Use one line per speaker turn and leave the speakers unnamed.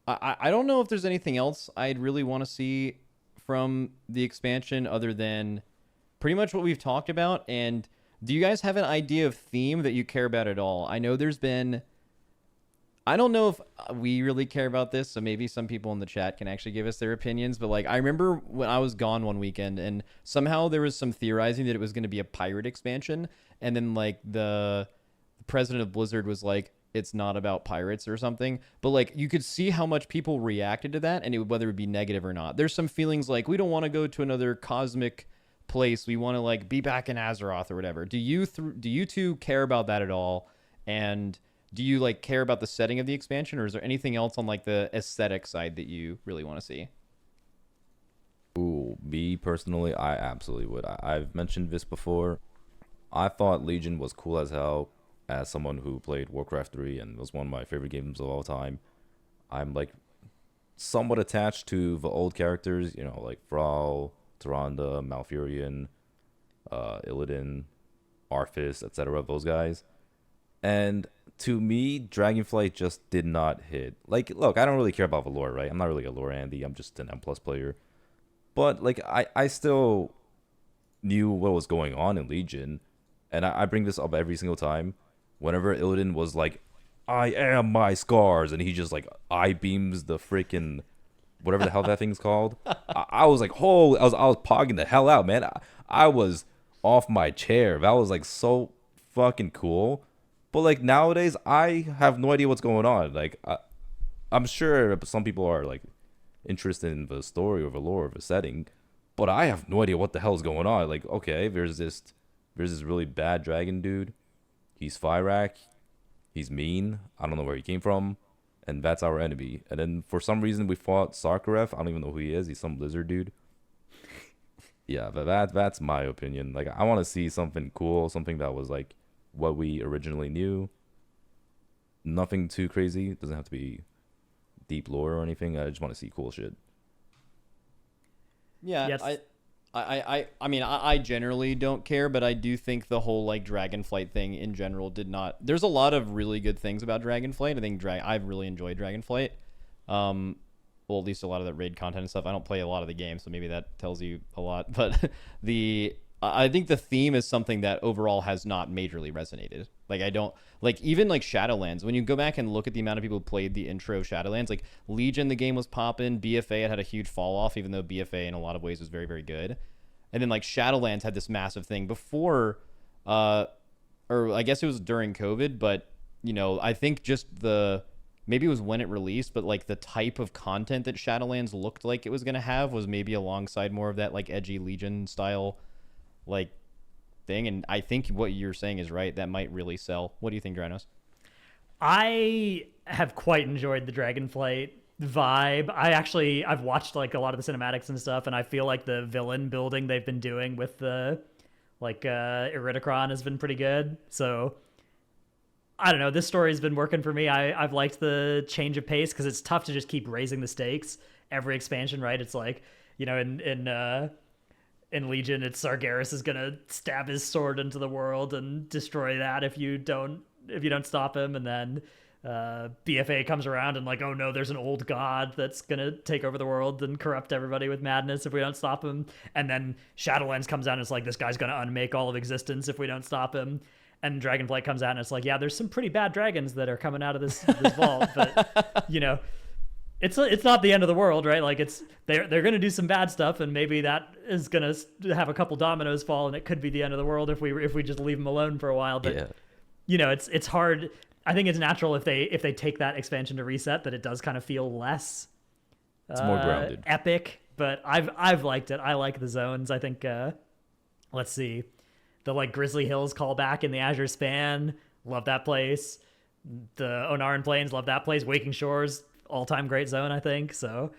I don't know if there's anything else I'd really want to see from the expansion other than pretty much what we've talked about. And do you guys have an idea of theme that you care about at all? I know there's been. I don't know if we really care about this, so maybe some people in the chat can actually give us their opinions. But like, I remember when I was gone one weekend, and somehow there was some theorizing that it was going to be a pirate expansion, and then like the president of Blizzard was like, "It's not about pirates" or something. But like, you could see how much people reacted to that, and whether it would be negative or not. There's some feelings like we don't want to go to another cosmic place. We want to like be back in Azeroth or whatever. Do you two care about that at all? And do you like care about the setting of the expansion, or is there anything else on like the aesthetic side that you really want to see?
Ooh, me personally, I absolutely would. I've mentioned this before. I thought Legion was cool as hell as someone who played Warcraft 3 and was one of my favorite games of all time. I'm like somewhat attached to the old characters, you know, like Thrall, Tyrande, Malfurion, Illidan, Arthas, etc. Those guys. And to me, Dragonflight just did not hit. Like, look, I don't really care about the lore, right? I'm not really a lore Andy. I'm just an M plus player. But like, I still knew what was going on in Legion, and I bring this up every single time. Whenever Illidan was like, "I am my scars," and he just like eye beams the freaking whatever the hell that thing's called. I was like, "Oh!" I was pogging the hell out, man. I was off my chair. That was like so fucking cool. But like nowadays, I have no idea what's going on. Like, I'm sure some people are like interested in the story or the lore of the setting, but I have no idea what the hell is going on. Like, okay, there's this really bad dragon dude. He's Fyrak. He's mean. I don't know where he came from, and that's our enemy. And then for some reason we fought Sarkareth. I don't even know who he is. He's some lizard dude. Yeah, but that's my opinion. Like, I want to see something cool, something that was like what we originally knew. Nothing too crazy. It doesn't have to be deep lore or anything. I just want to see cool shit.
Yeah,
Yes.
I mean, I generally don't care, but I do think the whole like Dragonflight thing in general did not. There's a lot of really good things about Dragonflight. I think I've really enjoyed Dragonflight. Well, at least a lot of the raid content and stuff. I don't play a lot of the game, so maybe that tells you a lot. But I think the theme is something that overall has not majorly resonated. Like, I don't like, even like Shadowlands, when you go back and look at the amount of people who played the intro of Shadowlands, like Legion, the game was popping. BFA had a huge fall off, even though BFA in a lot of ways was very, very good. And then like Shadowlands had this massive thing before, or I guess it was during COVID, but you know, I think just maybe it was when it released, but like the type of content that Shadowlands looked like it was going to have was maybe alongside more of that like edgy Legion style like thing. And I think what you're saying is right. That might really sell. What do you think, Dranos?
I have quite enjoyed the Dragonflight vibe. I've watched like a lot of the cinematics and stuff, and I feel like the villain building they've been doing with the like Iridikron has been pretty good. So I don't know, this story has been working for me. I've liked the change of pace because it's tough to just keep raising the stakes every expansion, right? It's like, you know, in Legion, it's Sargeras is gonna stab his sword into the world and destroy that if you don't stop him, and then BFA comes around and like, oh no, there's an old god that's gonna take over the world and corrupt everybody with madness if we don't stop him. And then Shadowlands comes out and it's like, this guy's gonna unmake all of existence if we don't stop him. And Dragonflight comes out and it's like, yeah, there's some pretty bad dragons that are coming out of this vault, but you know, it's not the end of the world, right? Like, they're gonna do some bad stuff, and maybe that is gonna have a couple dominoes fall, and it could be the end of the world if we just leave them alone for a while. But yeah, you know, it's hard. I think it's natural if they take that expansion to reset, that it does kind of feel less.
It's more grounded,
epic. But I've liked it. I like the zones. I think. Let's see, the like Grizzly Hills callback in the Azure Span. Love that place. The Onaran Plains. Love that place. Waking Shores. All-time great zone, I think. So